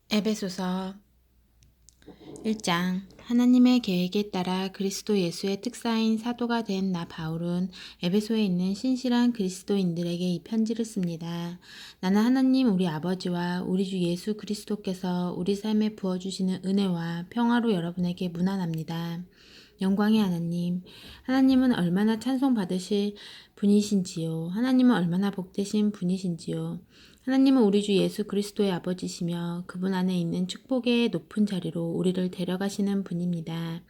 에베소서 1장. 하나님의 계획에 따라 그리스도 예수의 특사인 사도가 된 나 바울은 에베소에 있는 신실한 그리스도인들에게 이 편지를 씁니다. 나는 하나님 우리 아버지와 우리 주 예수 그리스도께서 우리 삶에 부어주시는 은혜와 평화로 여러분에게 문안합니다. 영광의 하나님, 하나님은 얼마나 찬송받으실 분이신지요. 하나님은 얼마나 복되신 분이신지요. 하나님은 우리 주 예수 그리스도의 아버지시며 그분 안에 있는 축복의 높은 자리로 우리를 데려가시는 분입니다.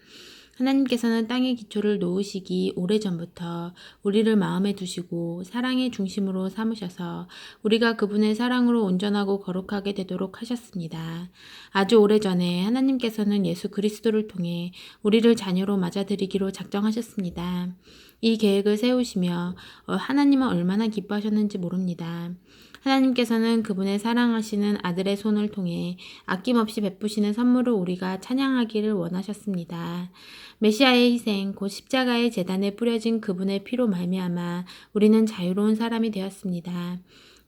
하나님께서는 땅의 기초를 놓으시기 오래전부터 우리를 마음에 두시고 사랑의 중심으로 삼으셔서 우리가 그분의 사랑으로 온전하고 거룩하게 되도록 하셨습니다. 아주 오래전에 하나님께서는 예수 그리스도를 통해 우리를 자녀로 맞아들이기로 작정하셨습니다. 이 계획을 세우시며 하나님은 얼마나 기뻐하셨는지 모릅니다. 하나님께서는 그분의 사랑하시는 아들의 손을 통해 아낌없이 베푸시는 선물을 우리가 찬양하기를 원하셨습니다. 메시아의 희생, 곧 십자가의 제단에 뿌려진 그분의 피로 말미암아 우리는 자유로운 사람이 되었습니다.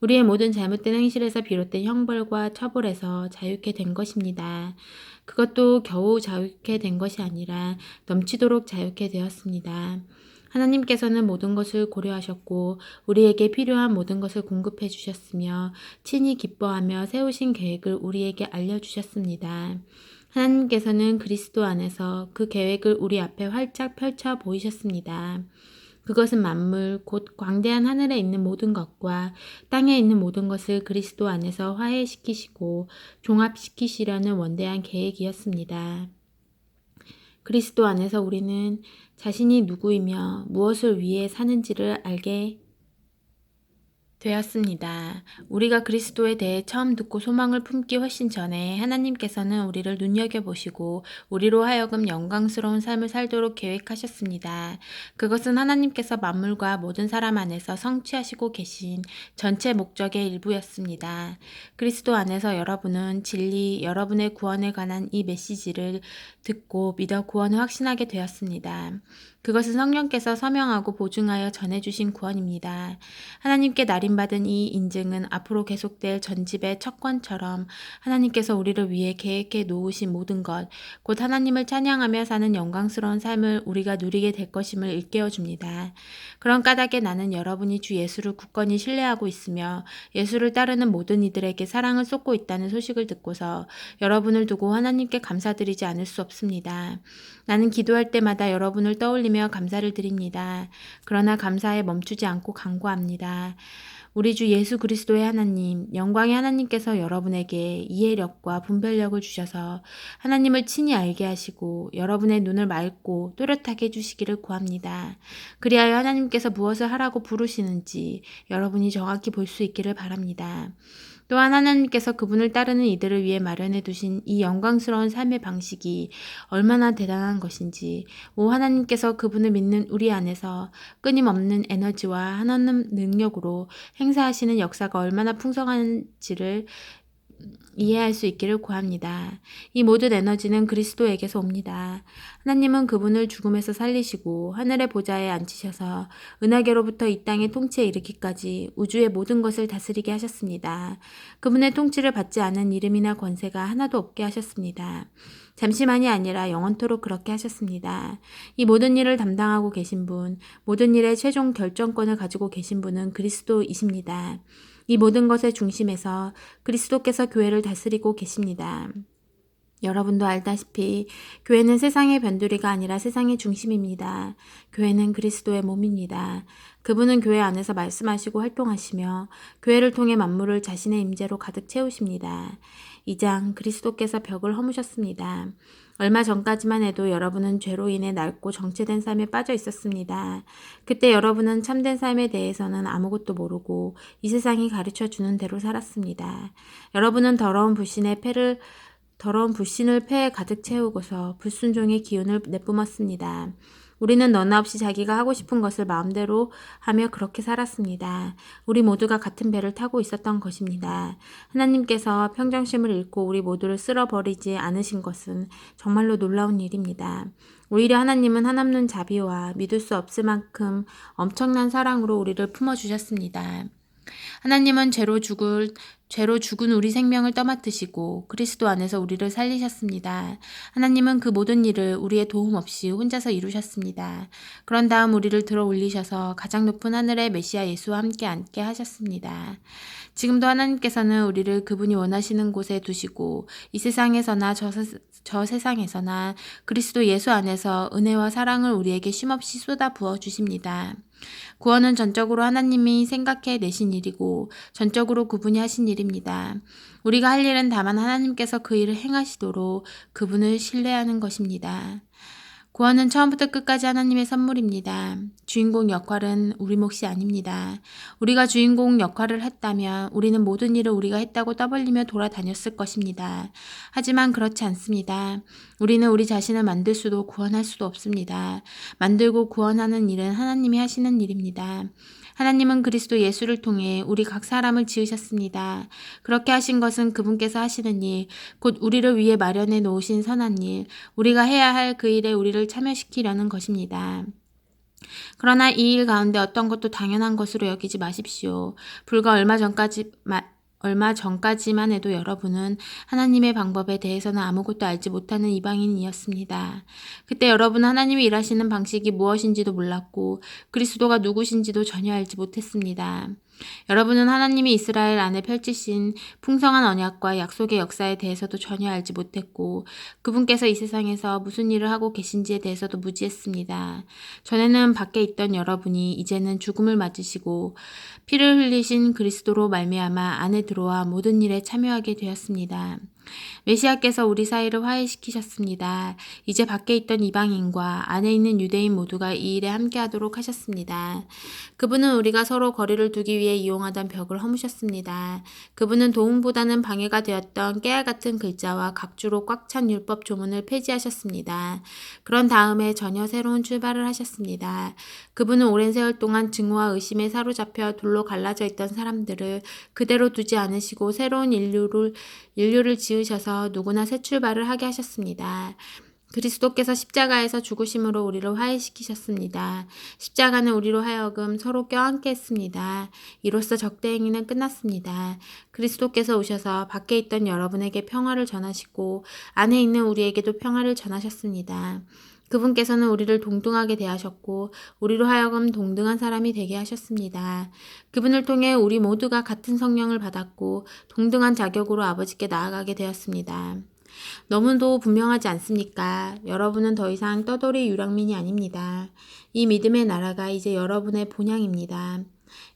우리의 모든 잘못된 행실에서 비롯된 형벌과 처벌에서 자유케 된 것입니다. 그것도 겨우 자유케 된 것이 아니라 넘치도록 자유케 되었습니다. 하나님께서는 모든 것을 고려하셨고 우리에게 필요한 모든 것을 공급해 주셨으며 친히 기뻐하며 세우신 계획을 우리에게 알려주셨습니다. 하나님께서는 그리스도 안에서 그 계획을 우리 앞에 활짝 펼쳐 보이셨습니다. 그것은 만물, 곧 광대한 하늘에 있는 모든 것과 땅에 있는 모든 것을 그리스도 안에서 화해시키시고 종합시키시려는 원대한 계획이었습니다. 그리스도 안에서 우리는 자신이 누구이며 무엇을 위해 사는지를 알게 되었습니다. 우리가 그리스도에 대해 처음 듣고 소망을 품기 훨씬 전에 하나님께서는 우리를 눈여겨보시고 우리로 하여금 영광스러운 삶을 살도록 계획하셨습니다. 그것은 하나님께서 만물과 모든 사람 안에서 성취하시고 계신 전체 목적의 일부였습니다. 그리스도 안에서 여러분은 진리, 여러분의 구원에 관한 이 메시지를 듣고 믿어 구원을 확신하게 되었습니다. 그것은 성령께서 서명하고 보증하여 전해주신 구원입니다. 하나님께 날인받은 이 인증은 앞으로 계속될 전집의 척권처럼 하나님께서 우리를 위해 계획해 놓으신 모든 것, 곧 하나님을 찬양하며 사는 영광스러운 삶을 우리가 누리게 될 것임을 일깨워줍니다. 그런 까닭에 나는 여러분이 주 예수를 굳건히 신뢰하고 있으며 예수를 따르는 모든 이들에게 사랑을 쏟고 있다는 소식을 듣고서 여러분을 두고 하나님께 감사드리지 않을 수 없습니다. 나는 기도할 때마다 여러분을 떠올리며 감사를 드립니다. 그러나 감사에 멈추지 않고 간구합니다. 우리 주 예수 그리스도의 하나님, 영광의 하나님께서 여러분에게 이해력과 분별력을 주셔서 하나님을 친히 알게 하시고 여러분의 눈을 맑고 또렷하게 해주시기를 구합니다. 그리하여 하나님께서 무엇을 하라고 부르시는지 여러분이 정확히 볼 수 있기를 바랍니다. 또한 하나님께서 그분을 따르는 이들을 위해 마련해 두신 이 영광스러운 삶의 방식이 얼마나 대단한 것인지, 하나님께서 그분을 믿는 우리 안에서 끊임없는 에너지와 한없는 능력으로 행사하시는 역사가 얼마나 풍성한지를 이해할 수 있기를 구합니다. 이 모든 에너지는 그리스도에게서 옵니다. 하나님은 그분을 죽음에서 살리시고 하늘의 보좌에 앉히셔서 은하계로부터 이 땅의 통치에 이르기까지 우주의 모든 것을 다스리게 하셨습니다. 그분의 통치를 받지 않은 이름이나 권세가 하나도 없게 하셨습니다. 잠시만이 아니라 영원토록 그렇게 하셨습니다. 이 모든 일을 담당하고 계신 분, 모든 일의 최종 결정권을 가지고 계신 분은 그리스도이십니다. 이 모든 것의 중심에서 그리스도께서 교회를 다스리고 계십니다. 여러분도 알다시피 교회는 세상의 변두리가 아니라 세상의 중심입니다. 교회는 그리스도의 몸입니다. 그분은 교회 안에서 말씀하시고 활동하시며 교회를 통해 만물을 자신의 임재로 가득 채우십니다. 2장. 그리스도께서 벽을 허무셨습니다. 얼마 전까지만 해도 여러분은 죄로 인해 낡고 정체된 삶에 빠져 있었습니다. 그때 여러분은 참된 삶에 대해서는 아무것도 모르고 이 세상이 가르쳐주는 대로 살았습니다. 여러분은 더러운 불신을 폐에 가득 채우고서 불순종의 기운을 내뿜었습니다. 우리는 너나 없이 자기가 하고 싶은 것을 마음대로 하며 그렇게 살았습니다. 우리 모두가 같은 배를 타고 있었던 것입니다. 하나님께서 평정심을 잃고 우리 모두를 쓸어버리지 않으신 것은 정말로 놀라운 일입니다. 오히려 하나님은 한없는 자비와 믿을 수 없을 만큼 엄청난 사랑으로 우리를 품어주셨습니다. 하나님은 죄로 죽을 죄로 죽은 우리 생명을 떠맡으시고 그리스도 안에서 우리를 살리셨습니다. 하나님은 그 모든 일을 우리의 도움 없이 혼자서 이루셨습니다. 그런 다음 우리를 들어 올리셔서 가장 높은 하늘의 메시아 예수와 함께 앉게 하셨습니다. 지금도 하나님께서는 우리를 그분이 원하시는 곳에 두시고 이 세상에서나 저 세상에서나 그리스도 예수 안에서 은혜와 사랑을 우리에게 쉼없이 쏟아 부어 주십니다. 구원은 전적으로 하나님이 생각해 내신 일이고 전적으로 그분이 하신 일입니다. 우리가 할 일은 다만 하나님께서 그 일을 행하시도록 그분을 신뢰하는 것입니다. 구원은 처음부터 끝까지 하나님의 선물입니다. 주인공 역할은 우리 몫이 아닙니다. 우리가 주인공 역할을 했다면 우리는 모든 일을 우리가 했다고 떠벌리며 돌아다녔을 것입니다. 하지만 그렇지 않습니다. 우리는 우리 자신을 만들 수도 구원할 수도 없습니다. 만들고 구원하는 일은 하나님이 하시는 일입니다. 하나님은 그리스도 예수를 통해 우리 각 사람을 지으셨습니다. 그렇게 하신 것은 그분께서 하시는 일, 곧 우리를 위해 마련해 놓으신 선한 일, 우리가 해야 할 그 일에 우리를 참여시키려는 것입니다. 그러나 이 일 가운데 어떤 것도 당연한 것으로 여기지 마십시오. 불과 얼마 전까지만 해도 여러분은 하나님의 방법에 대해서는 아무것도 알지 못하는 이방인이었습니다. 그때 여러분은 하나님이 일하시는 방식이 무엇인지도 몰랐고 그리스도가 누구신지도 전혀 알지 못했습니다. 여러분은 하나님이 이스라엘 안에 펼치신 풍성한 언약과 약속의 역사에 대해서도 전혀 알지 못했고 그분께서 이 세상에서 무슨 일을 하고 계신지에 대해서도 무지했습니다. 전에는 밖에 있던 여러분이 이제는 죽음을 맞으시고 피를 흘리신 그리스도로 말미암아 안에 들어와 모든 일에 참여하게 되었습니다. 메시아께서 우리 사이를 화해시키셨습니다. 이제 밖에 있던 이방인과 안에 있는 유대인 모두가 이 일에 함께하도록 하셨습니다. 그분은 우리가 서로 거리를 두기 위해 이용하던 벽을 허무셨습니다. 그분은 도움보다는 방해가 되었던 깨알같은 글자와 각주로 꽉 찬 율법 조문을 폐지하셨습니다. 그런 다음에 전혀 새로운 출발을 하셨습니다. 그분은 오랜 세월 동안 증오와 의심에 사로잡혀 둘로 갈라져 있던 사람들을 그대로 두지 않으시고 새로운 인류를 지으셔서 누구나 새 출발을 하게 하셨습니다. 그리스도께서 십자가에서 죽으심으로 우리를 화해시키셨습니다. 십자가는 우리로 하여금 서로 껴안게 했습니다. 이로써 적대 행위는 끝났습니다. 그리스도께서 오셔서 밖에 있던 여러분에게 평화를 전하시고 안에 있는 우리에게도 평화를 전하셨습니다. 그분께서는 우리를 동등하게 대하셨고 우리로 하여금 동등한 사람이 되게 하셨습니다. 그분을 통해 우리 모두가 같은 성령을 받았고 동등한 자격으로 아버지께 나아가게 되었습니다. 너무도 분명하지 않습니까? 여러분은 더 이상 떠돌이 유랑민이 아닙니다. 이 믿음의 나라가 이제 여러분의 본향입니다.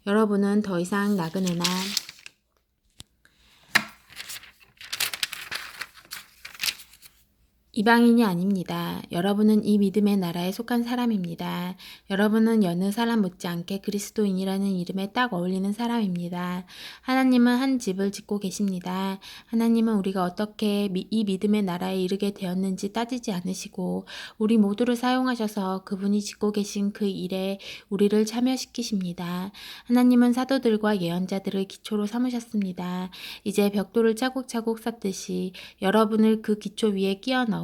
여러분은 더 이상 나그네나 이방인이 아닙니다. 여러분은 이 믿음의 나라에 속한 사람입니다. 여러분은 여느 사람 못지않게 그리스도인이라는 이름에 딱 어울리는 사람입니다. 하나님은 한 집을 짓고 계십니다. 하나님은 우리가 어떻게 이 믿음의 나라에 이르게 되었는지 따지지 않으시고 우리 모두를 사용하셔서 그분이 짓고 계신 그 일에 우리를 참여시키십니다. 하나님은 사도들과 예언자들을 기초로 삼으셨습니다. 이제 벽돌을 차곡차곡 쌓듯이 여러분을 그 기초 위에 끼워 넣으십니다.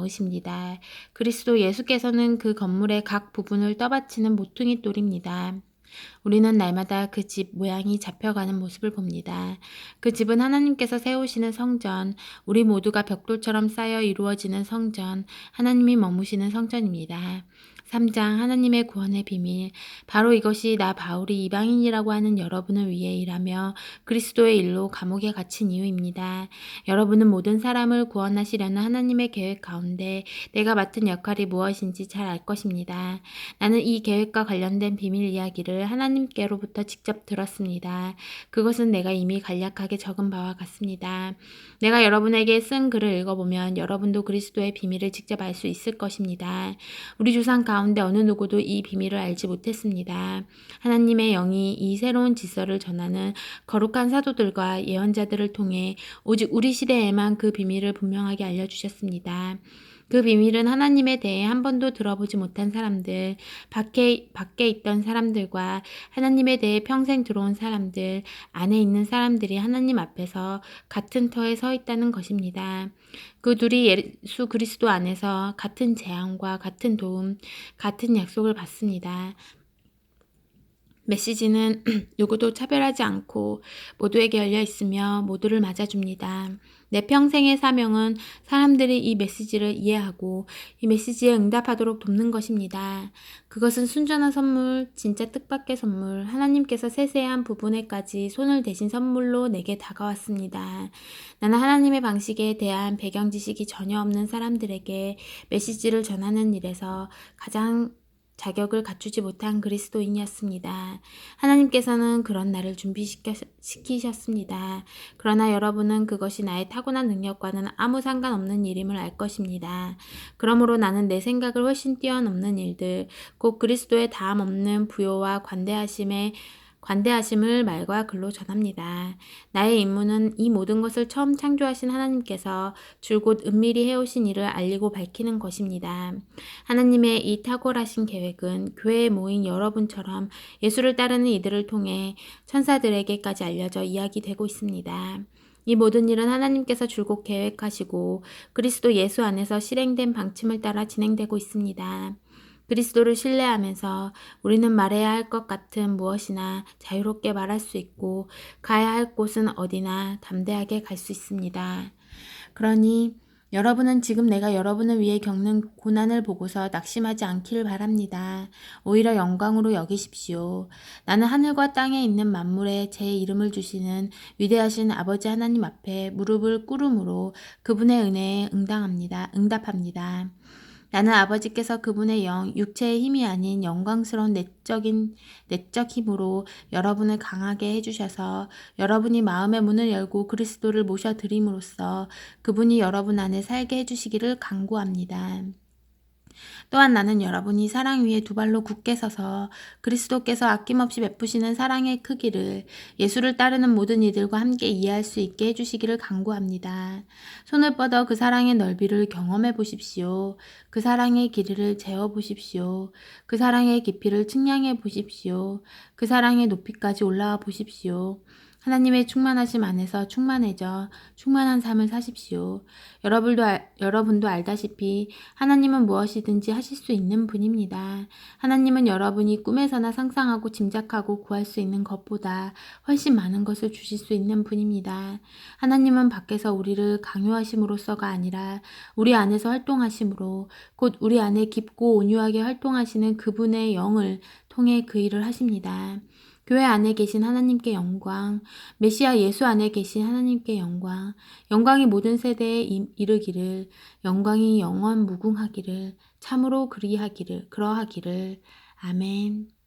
그리스도 예수께서는 그 건물의 각 부분을 떠받치는 모퉁이 돌입니다. 우리는 날마다 그 집 모양이 잡혀가는 모습을 봅니다. 그 집은 하나님께서 세우시는 성전, 우리 모두가 벽돌처럼 쌓여 이루어지는 성전, 하나님이 머무시는 성전입니다. 3장 하나님의 구원의 비밀. 바로 이것이 나 바울이 이방인이라고 하는 여러분을 위해 일하며 그리스도의 일로 감옥에 갇힌 이유입니다. 여러분은 모든 사람을 구원하시려는 하나님의 계획 가운데 내가 맡은 역할이 무엇인지 잘 알 것입니다. 나는 이 계획과 관련된 비밀 이야기를 하나님께로부터 직접 들었습니다. 그것은 내가 이미 간략하게 적은 바와 같습니다. 내가 여러분에게 쓴 글을 읽어보면 여러분도 그리스도의 비밀을 직접 알 수 있을 것입니다. 우리 조상 가운데 어느 누구도 이 비밀을 알지 못했습니다. 하나님의 영이 이 새로운 질서를 전하는 거룩한 사도들과 예언자들을 통해 오직 우리 시대에만 그 비밀을 분명하게 알려주셨습니다. 그 비밀은 하나님에 대해 한 번도 들어보지 못한 사람들, 밖에 있던 사람들과 하나님에 대해 평생 들어온 사람들, 안에 있는 사람들이 하나님 앞에서 같은 터에 서 있다는 것입니다. 그 둘이 예수 그리스도 안에서 같은 재앙과 같은 도움, 같은 약속을 받습니다. 메시지는 누구도 차별하지 않고 모두에게 열려 있으며 모두를 맞아줍니다. 내 평생의 사명은 사람들이 이 메시지를 이해하고 이 메시지에 응답하도록 돕는 것입니다. 그것은 순전한 선물, 진짜 뜻밖의 선물, 하나님께서 세세한 부분에까지 손을 대신 선물로 내게 다가왔습니다. 나는 하나님의 방식에 대한 배경 지식이 전혀 없는 사람들에게 메시지를 전하는 일에서 가장 자격을 갖추지 못한 그리스도인이었습니다. 하나님께서는 그런 나를 준비시키셨습니다. 그러나 여러분은 그것이 나의 타고난 능력과는 아무 상관없는 일임을 알 것입니다. 그러므로 나는 내 생각을 훨씬 뛰어넘는 일들, 곧 그리스도의 다함 없는 부요와 관대하심을 말과 글로 전합니다. 나의 임무는 이 모든 것을 처음 창조하신 하나님께서 줄곧 은밀히 해오신 일을 알리고 밝히는 것입니다. 하나님의 이 탁월하신 계획은 교회에 모인 여러분처럼 예수를 따르는 이들을 통해 천사들에게까지 알려져 이야기되고 있습니다. 이 모든 일은 하나님께서 줄곧 계획하시고 그리스도 예수 안에서 실행된 방침을 따라 진행되고 있습니다. 그리스도를 신뢰하면서 우리는 말해야 할 것 같은 무엇이나 자유롭게 말할 수 있고 가야 할 곳은 어디나 담대하게 갈 수 있습니다. 그러니 여러분은 지금 내가 여러분을 위해 겪는 고난을 보고서 낙심하지 않기를 바랍니다. 오히려 영광으로 여기십시오. 나는 하늘과 땅에 있는 만물에 제 이름을 주시는 위대하신 아버지 하나님 앞에 무릎을 꿇음으로 그분의 은혜에 응답합니다. 나는 아버지께서 그분의 영, 육체의 힘이 아닌 영광스러운 내적 힘으로 여러분을 강하게 해주셔서 여러분이 마음의 문을 열고 그리스도를 모셔드림으로써 그분이 여러분 안에 살게 해주시기를 간구합니다. 또한 나는 여러분이 사랑 위에 두 발로 굳게 서서 그리스도께서 아낌없이 베푸시는 사랑의 크기를 예수를 따르는 모든 이들과 함께 이해할 수 있게 해주시기를 간구합니다. 손을 뻗어 그 사랑의 넓이를 경험해 보십시오. 그 사랑의 길이를 재어 보십시오. 그 사랑의 깊이를 측량해 보십시오. 그 사랑의 높이까지 올라와 보십시오. 하나님의 충만하심 안에서 충만해져 충만한 삶을 사십시오. 여러분도 알다시피 하나님은 무엇이든지 하실 수 있는 분입니다. 하나님은 여러분이 꿈에서나 상상하고 짐작하고 구할 수 있는 것보다 훨씬 많은 것을 주실 수 있는 분입니다. 하나님은 밖에서 우리를 강요하심으로써가 아니라 우리 안에서 활동하심으로 곧 우리 안에 깊고 온유하게 활동하시는 그분의 영을 통해 그 일을 하십니다. 교회 안에 계신 하나님께 영광, 메시아 예수 안에 계신 하나님께 영광, 영광이 모든 세대에 이르기를, 영광이 영원 무궁하기를, 참으로 그러하기를. 아멘.